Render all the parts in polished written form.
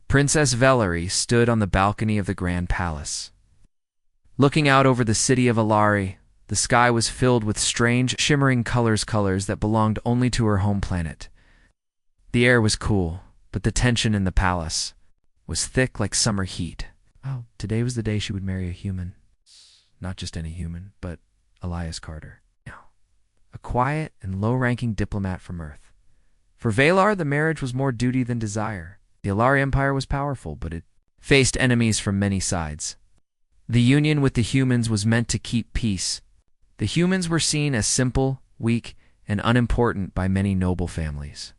Princess Valerie stood on the balcony of the Grand Palace. Looking out over the city of Alari, the sky was filled with strange, shimmering colors that belonged only to her home planet. The air was cool, but the tension in the palace was thick like summer heat. Oh, today was the day she would marry a human. Not just any human, but Elias Carter. A quiet and low-ranking diplomat from Earth. For Valar, the marriage was more duty than desire. The Alari Empire was powerful, but it faced enemies from many sides. The union with the humans was meant to keep peace. The humans were seen as simple, weak, and unimportant by many noble families.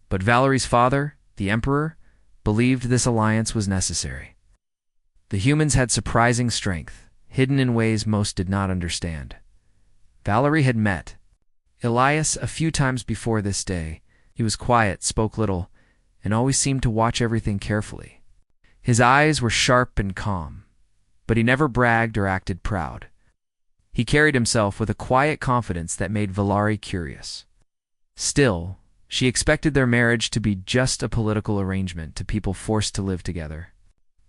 But Valerie's father, the Emperor, believed this alliance was necessary. The humans had surprising strength, hidden in ways most did not understand. Valerie had met Elias a few times before this day. He was quiet, spoke little, and always seemed to watch everything carefully. His eyes were sharp and calm, but he never bragged or acted proud. He carried himself with a quiet confidence that made Valerie curious. Still, she expected their marriage to be just a political arrangement to people forced to live together.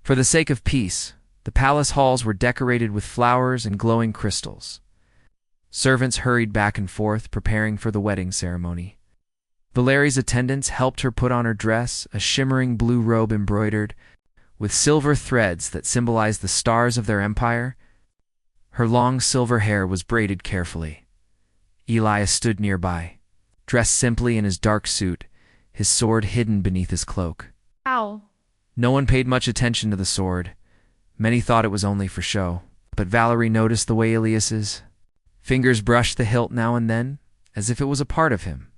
For the sake of peace, the palace halls were decorated with flowers and glowing crystals. Servants hurried back and forth, preparing for the wedding ceremony. Valerie's attendants helped her put on her dress, a shimmering blue robe embroidered with silver threads that symbolized the stars of their empire. Her long silver hair was braided carefully. Elias stood nearby, dressed simply in his dark suit, his sword hidden beneath his cloak. Ow. No one paid much attention to the sword. Many thought it was only for show. But Valerie noticed the way Elias's fingers brushed the hilt now and then, as if it was a part of him.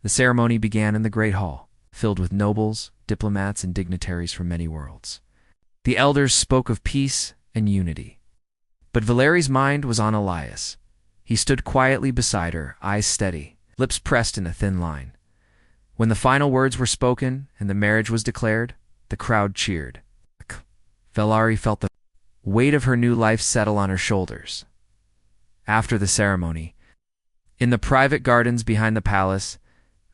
The ceremony began in the Great Hall, filled with nobles, diplomats, and dignitaries from many worlds. The elders spoke of peace and unity. But Valerie's mind was on Elias. He stood quietly beside her, eyes steady, lips pressed in a thin line. When the final words were spoken and the marriage was declared, the crowd cheered. Valerie felt the weight of her new life settle on her shoulders. After the ceremony, in the private gardens behind the palace,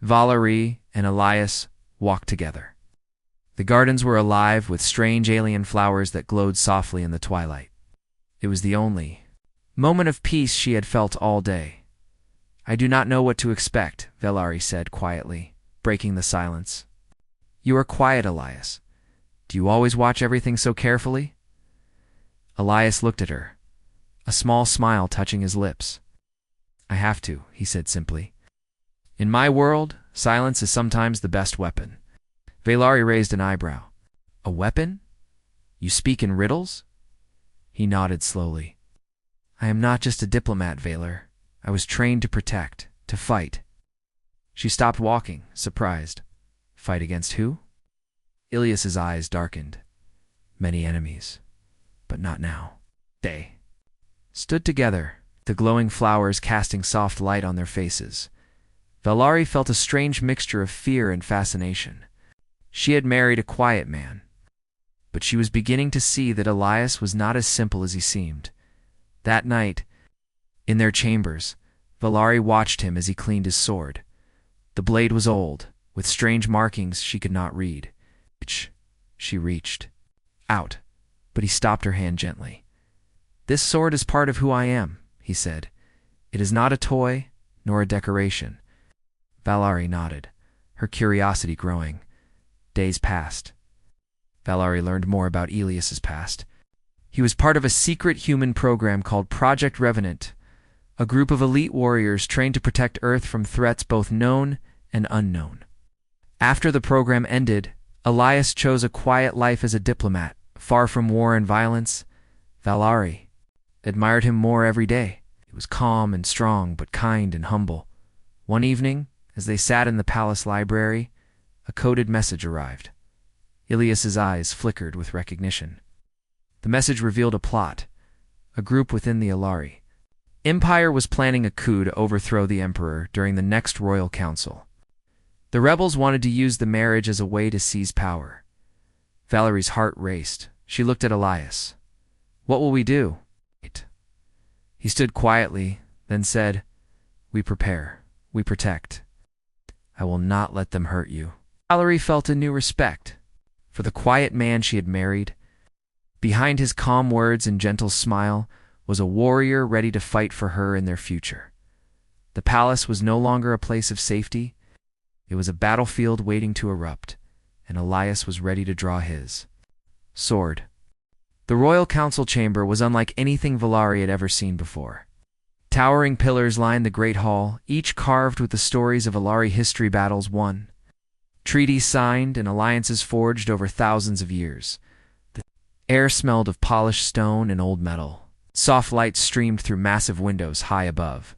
Valerie and Elias walked together. The gardens were alive with strange alien flowers that glowed softly in the twilight. It was the only moment of peace she had felt all day. "I do not know what to expect," Valerie said quietly, breaking the silence. "You are quiet, Elias. Do you always watch everything so carefully?" Elias looked at her, a small smile touching his lips. "I have to," he said simply. "In my world, silence is sometimes the best weapon." Valerie raised an eyebrow. "A weapon? You speak in riddles?" He nodded slowly. "I am not just a diplomat, Valar. I was trained to protect, to fight." She stopped walking, surprised. "Fight against who?" Ilias's eyes darkened. "Many enemies, but not now." They stood together, the glowing flowers casting soft light on their faces. Valerie felt a strange mixture of fear and fascination. She had married a quiet man, but she was beginning to see that Elias was not as simple as he seemed. That night, in their chambers, Valerie watched him as he cleaned his sword. The blade was old, with strange markings she could not read. She reached out, but he stopped her hand gently. "This sword is part of who I am," he said. "It is not a toy, nor a decoration." Valerie nodded, her curiosity growing. Days passed. Valerie learned more about Elias's past. He was part of a secret human program called Project Revenant, a group of elite warriors trained to protect Earth from threats both known and unknown. After the program ended, Elias chose a quiet life as a diplomat, far from war and violence. Valerie admired him more every day. He was calm and strong, but kind and humble. One evening, as they sat in the palace library, a coded message arrived. Ilias's eyes flickered with recognition. The message revealed a plot, a group within the Alari Empire was planning a coup to overthrow the Emperor during the next royal council. The rebels wanted to use the marriage as a way to seize power. Valerie's heart raced. She looked at Elias. "What will we do?" He stood quietly, then said, "We prepare. We protect. I will not let them hurt you." Valerie felt a new respect. For the quiet man she had married, behind his calm words and gentle smile, was a warrior ready to fight for her and their future. The palace was no longer a place of safety. It was a battlefield waiting to erupt, and Elias was ready to draw his sword. The royal council chamber was unlike anything Vallari had ever seen before. Towering pillars lined the great hall, each carved with the stories of Vallari history, battles won, treaties signed, and alliances forged over thousands of years. The air smelled of polished stone and old metal. Soft light streamed through massive windows high above,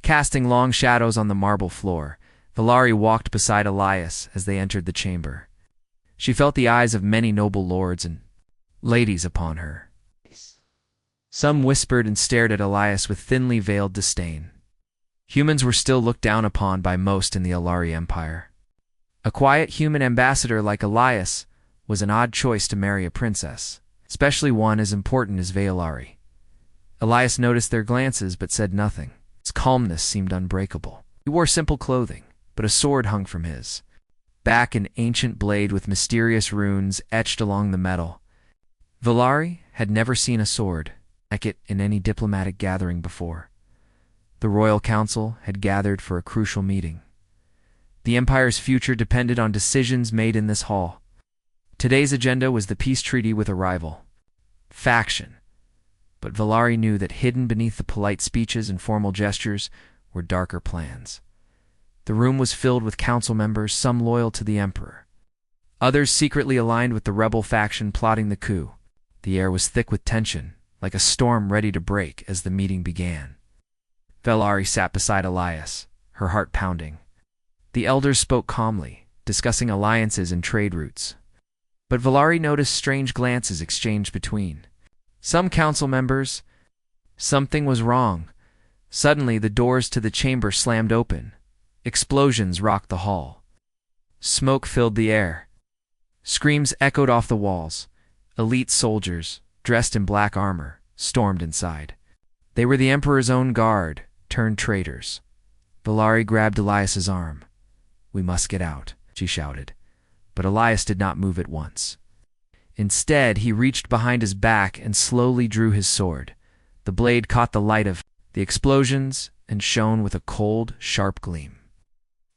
casting long shadows on the marble floor. Vallari walked beside Elias as they entered the chamber. She felt the eyes of many noble lords and ladies upon her. Some whispered and stared at Elias with thinly veiled disdain. Humans were still looked down upon by most in the Alari Empire. A quiet human ambassador like Elias was an odd choice to marry a princess, especially one as important as Vallari. Elias noticed their glances but said nothing. His calmness seemed unbreakable. He wore simple clothing, but a sword hung from his back, an ancient blade with mysterious runes etched along the metal. Vallari had never seen a sword like it in any diplomatic gathering before. The royal council had gathered for a crucial meeting. The empire's future depended on decisions made in this hall. Today's agenda was the peace treaty with a rival faction, but Vallari knew that hidden beneath the polite speeches and formal gestures were darker plans. The room was filled with council members, some loyal to the emperor, others secretly aligned with the rebel faction plotting the coup. The air was thick with tension, like a storm ready to break as the meeting began. Vallari sat beside Elias, her heart pounding. The elders spoke calmly, discussing alliances and trade routes. But Vallari noticed strange glances exchanged between some council members. Something was wrong. Suddenly, the doors to the chamber slammed open. Explosions rocked the hall. Smoke filled the air. Screams echoed off the walls. Elite soldiers, dressed in black armor, stormed inside. They were the emperor's own guard, turned traitors. Vallari grabbed Elias's arm. "We must get out," she shouted. But Elias did not move at once. Instead, he reached behind his back and slowly drew his sword. The blade caught the light of the explosions and shone with a cold, sharp gleam.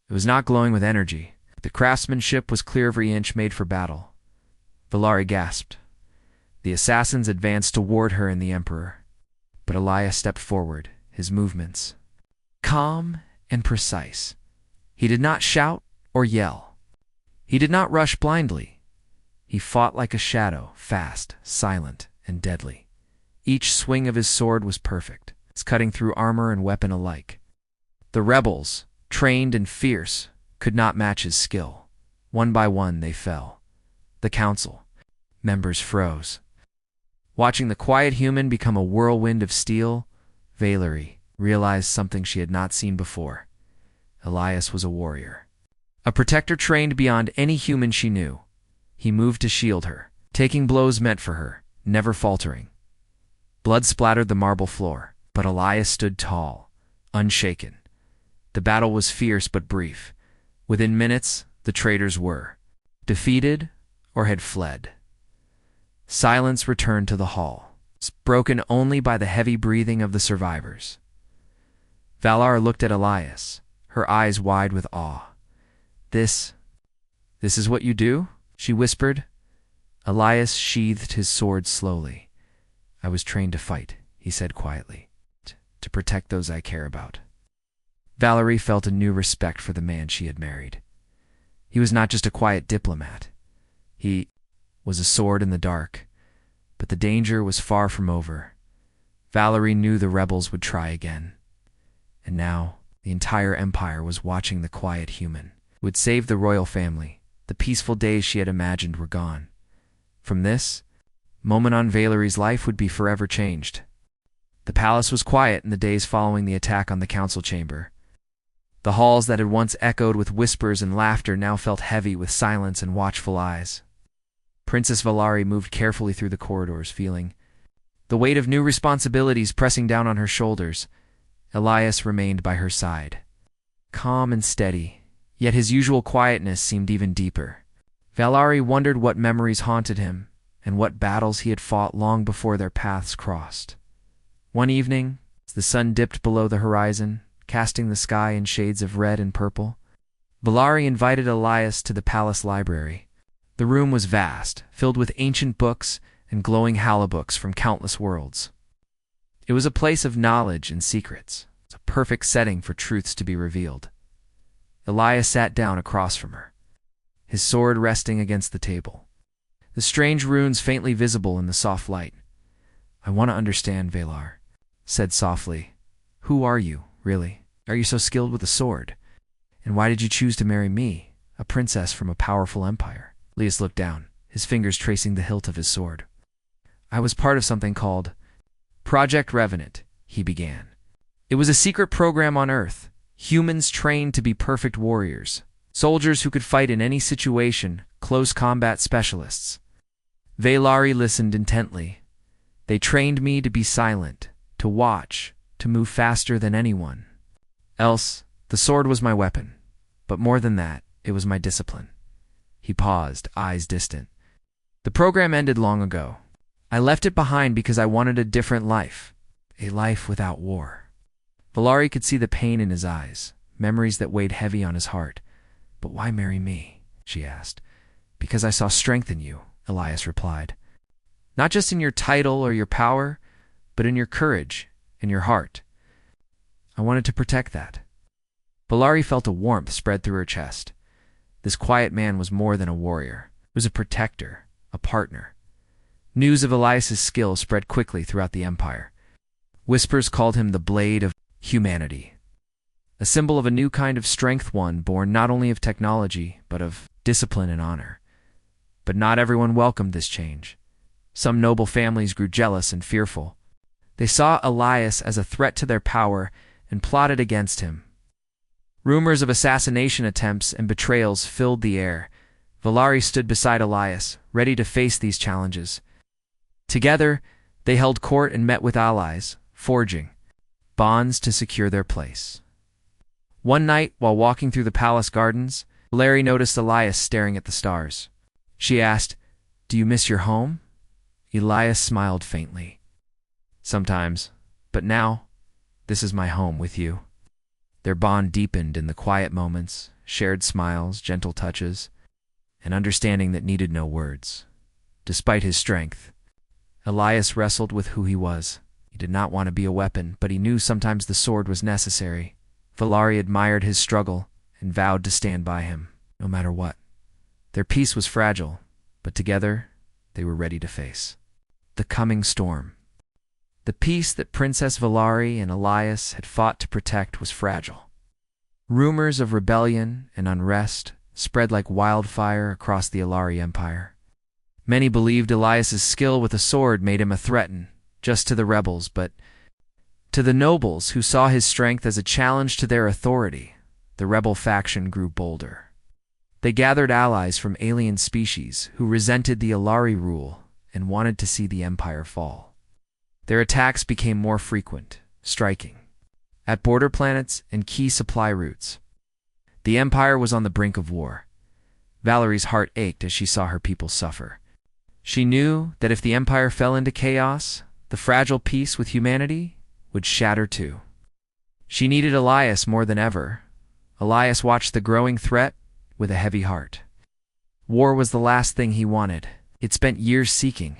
It was not glowing with energy. The craftsmanship was clear, every inch made for battle. Vallari gasped. The assassins advanced toward her and the emperor. But Elias stepped forward, his movements calm and precise. He did not shout or yell. He did not rush blindly. He fought like a shadow, fast, silent, and deadly. Each swing of his sword was perfect, cutting through armor and weapon alike. The rebels, trained and fierce, could not match his skill. One by one they fell. The council members froze. Watching the quiet human become a whirlwind of steel, Vallari realized something she had not seen before. Elias was a warrior, a protector trained beyond any human she knew. He moved to shield her, taking blows meant for her, never faltering. Blood splattered the marble floor, but Elias stood tall, unshaken. The battle was fierce but brief. Within minutes, the traitors were defeated or had fled. Silence returned to the hall, broken only by the heavy breathing of the survivors. Vallari looked at Elias, her eyes wide with awe. This is what you do?" she whispered. Elias sheathed his sword slowly. "I was trained to fight," he said quietly, "to protect those I care about." Vallari felt a new respect for the man she had married. He was not just a quiet diplomat. He was a sword in the dark, but the danger was far from over. Vallari knew the rebels would try again. And now, the entire empire was watching the quiet human who would save the royal family. The peaceful days she had imagined were gone. From this moment on, Vallari's life would be forever changed. The palace was quiet in the days following the attack on the council chamber. The halls that had once echoed with whispers and laughter now felt heavy with silence and watchful eyes. Princess Vallari moved carefully through the corridors, feeling the weight of new responsibilities pressing down on her shoulders. Elias remained by her side, calm and steady, yet his usual quietness seemed even deeper. Valari wondered what memories haunted him and what battles he had fought long before their paths crossed. One evening, as the sun dipped below the horizon, casting the sky in shades of red and purple, Valari invited Elias to the palace library. The room was vast, filled with ancient books and glowing halibooks from countless worlds. It was a place of knowledge and secrets, a perfect setting for truths to be revealed. Elias sat down across from her, his sword resting against the table, the strange runes faintly visible in the soft light. "I want to understand," Valar said softly. "Who are you, really? Are you so skilled with a sword? And why did you choose to marry me, a princess from a powerful empire?" Elias looked down, his fingers tracing the hilt of his sword. "I was part of something called Project Revenant," he began. "It was a secret program on Earth, humans trained to be perfect warriors, soldiers who could fight in any situation, close combat specialists." Valari listened intently. "They trained me to be silent, to watch, to move faster than anyone else. The sword was my weapon, but more than that, it was my discipline." He paused, eyes distant. "The program ended long ago. I left it behind because I wanted a different life, a life without war." Valari could see the pain in his eyes, memories that weighed heavy on his heart. "But why marry me?" she asked. "Because I saw strength in you," Elias replied. "Not just in your title or your power, but in your courage, in your heart. I wanted to protect that." Valari felt a warmth spread through her chest. This quiet man was more than a warrior. He was a protector, a partner. News of Elias's skill spread quickly throughout the Empire. Whispers called him the Blade of Humanity, a symbol of a new kind of strength, one born not only of technology, but of discipline and honor. But not everyone welcomed this change. Some noble families grew jealous and fearful. They saw Elias as a threat to their power and plotted against him. Rumors of assassination attempts and betrayals filled the air. Valari stood beside Elias, ready to face these challenges. Together, they held court and met with allies, forging bonds to secure their place. One night, while walking through the palace gardens, Valari noticed Elias staring at the stars. She asked, "Do you miss your home?" Elias smiled faintly. "Sometimes, but now, this is my home with you." Their bond deepened in the quiet moments, shared smiles, gentle touches, an understanding that needed no words. Despite his strength, Elias wrestled with who he was. He did not want to be a weapon, but he knew sometimes the sword was necessary. Valari admired his struggle and vowed to stand by him, no matter what. Their peace was fragile, but together they were ready to face the coming storm. The peace that Princess Valari and Elias had fought to protect was fragile. Rumors of rebellion and unrest spread like wildfire across the Alari Empire. Many believed Elias's skill with a sword made him a threat, just to the rebels, but to the nobles who saw his strength as a challenge to their authority, the rebel faction grew bolder. They gathered allies from alien species who resented the Alari rule and wanted to see the empire fall. Their attacks became more frequent, striking at border planets and key supply routes. The empire was on the brink of war. Valari's heart ached as she saw her people suffer. She knew that if the empire fell into chaos, the fragile peace with humanity would shatter too. She needed Elias more than ever. Elias watched the growing threat with a heavy heart. War was the last thing he wanted. He'd spent years seeking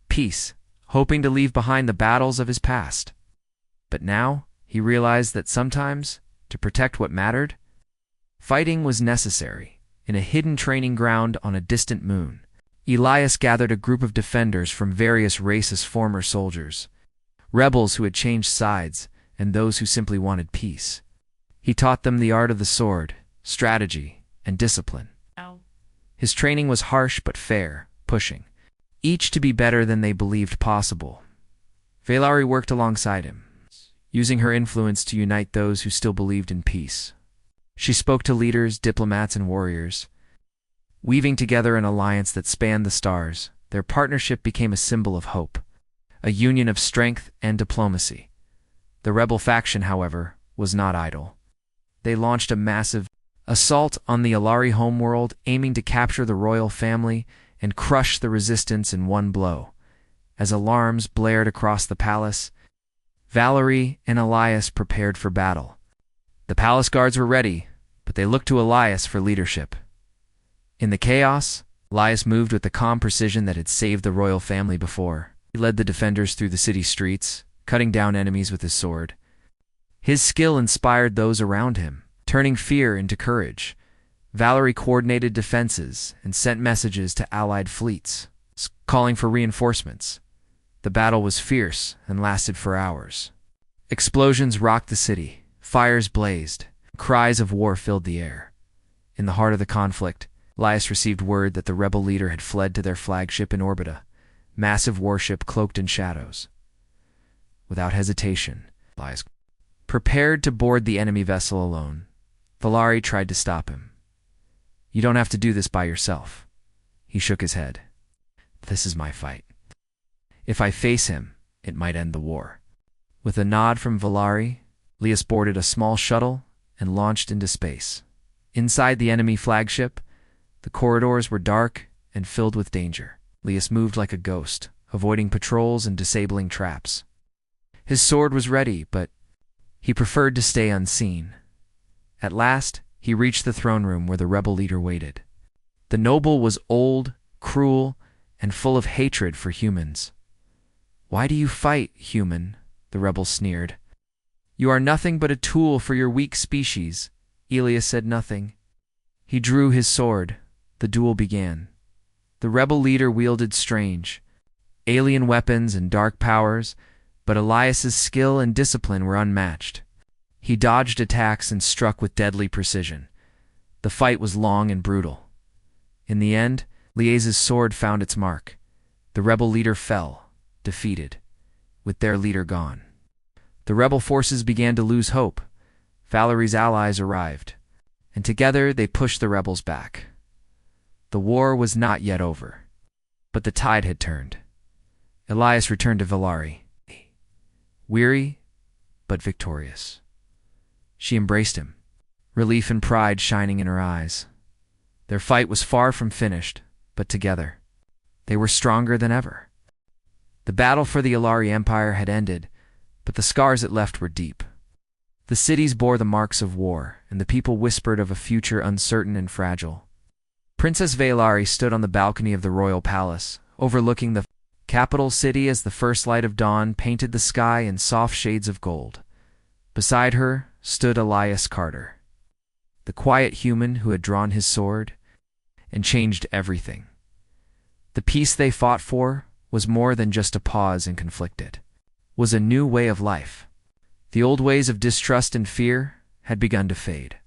peace, hoping to leave behind the battles of his past. But now he realized that sometimes, to protect what mattered, fighting was necessary. In a hidden training ground on a distant moon, Elias gathered a group of defenders from various races, former soldiers, rebels who had changed sides, and those who simply wanted peace. He taught them the art of the sword, strategy, and discipline. His training was harsh but fair, pushing each to be better than they believed possible. Valari worked alongside him, using her influence to unite those who still believed in peace. She spoke to leaders, diplomats, and warriors, weaving together an alliance that spanned the stars. Their partnership became a symbol of hope, a union of strength and diplomacy. The rebel faction, however, was not idle. They launched a massive assault on the Alari homeworld, aiming to capture the royal family and crush the resistance in one blow. As alarms blared across the palace, Valerie and Elias prepared for battle. The palace guards were ready, but they looked to Elias for leadership. In the chaos, Elias moved with the calm precision that had saved the royal family before. He led the defenders through the city streets, cutting down enemies with his sword. His skill inspired those around him, turning fear into courage. Valerie coordinated defenses and sent messages to allied fleets, calling for reinforcements. The battle was fierce and lasted for hours. Explosions rocked the city, fires blazed, cries of war filled the air. In the heart of the conflict, Elias received word that the rebel leader had fled to their flagship in Orbita, massive warship cloaked in shadows. Without hesitation, Elias prepared to board the enemy vessel alone. Valari tried to stop him. "You don't have to do this by yourself." He shook his head. "This is my fight. If I face him, it might end the war." With a nod from Valari, Elias boarded a small shuttle and launched into space. Inside the enemy flagship, the corridors were dark and filled with danger. Elias moved like a ghost, avoiding patrols and disabling traps. His sword was ready, but he preferred to stay unseen. At last, he reached the throne room where the rebel leader waited. The noble was old, cruel, and full of hatred for humans. "Why do you fight, human?" the rebel sneered. "You are nothing but a tool for your weak species." Elias said nothing. He drew his sword. The duel began. The rebel leader wielded strange, alien weapons and dark powers, but Elias's skill and discipline were unmatched. He dodged attacks and struck with deadly precision. The fight was long and brutal. In the end, Elias's sword found its mark. The rebel leader fell, defeated, with their leader gone. The rebel forces began to lose hope. Valerie's allies arrived, and together they pushed the rebels back. The war was not yet over, but the tide had turned. Elias returned to Valari, weary but victorious. She embraced him, relief and pride shining in her eyes. Their fight was far from finished, but together, they were stronger than ever. The battle for the Alari Empire had ended, but the scars it left were deep. The cities bore the marks of war, and the people whispered of a future uncertain and fragile. Princess Valari stood on the balcony of the royal palace, overlooking the capital city as the first light of dawn painted the sky in soft shades of gold. Beside her stood Elias Carter, the quiet human who had drawn his sword and changed everything. The peace they fought for was more than just a pause in conflict. It was a new way of life. The old ways of distrust and fear had begun to fade.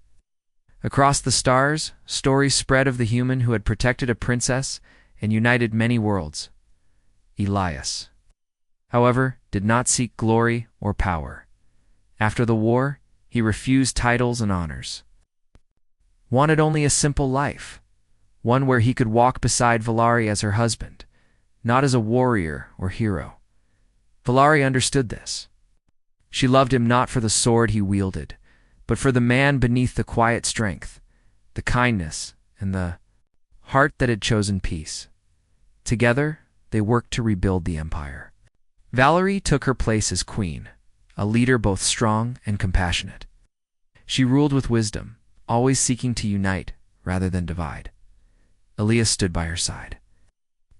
Across the stars, stories spread of the human who had protected a princess and united many worlds. Elias, however, did not seek glory or power. After the war, he refused titles and honors. Wanted only a simple life, one where he could walk beside Valari as her husband, not as a warrior or hero. Valari understood this. She loved him not for the sword he wielded, but for the man beneath the quiet strength, the kindness, and the heart that had chosen peace. Together, they worked to rebuild the empire. Valerie took her place as queen, a leader both strong and compassionate. She ruled with wisdom, always seeking to unite rather than divide. Elias stood by her side,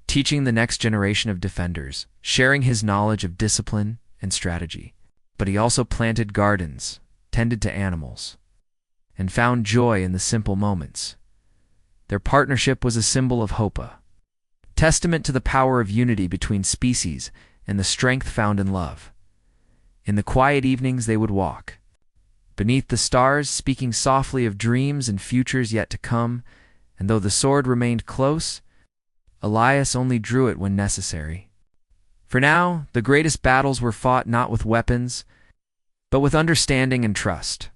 teaching the next generation of defenders, sharing his knowledge of discipline and strategy. But he also planted gardens, tended to animals, and found joy in the simple moments. Their partnership was a symbol of hope, a testament to the power of unity between species and the strength found in love. In the quiet evenings they would walk, beneath the stars, speaking softly of dreams and futures yet to come, and though the sword remained close, Elias only drew it when necessary. For now, the greatest battles were fought not with weapons, but with understanding and trust.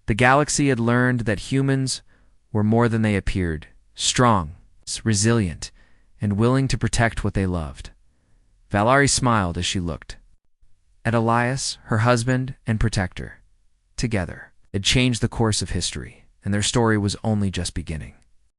The galaxy had learned that humans were more than they appeared, strong, resilient, and willing to protect what they loved. Valari smiled as she looked at Elias, her husband and protector. Together, it changed the course of history. and their story was only just beginning.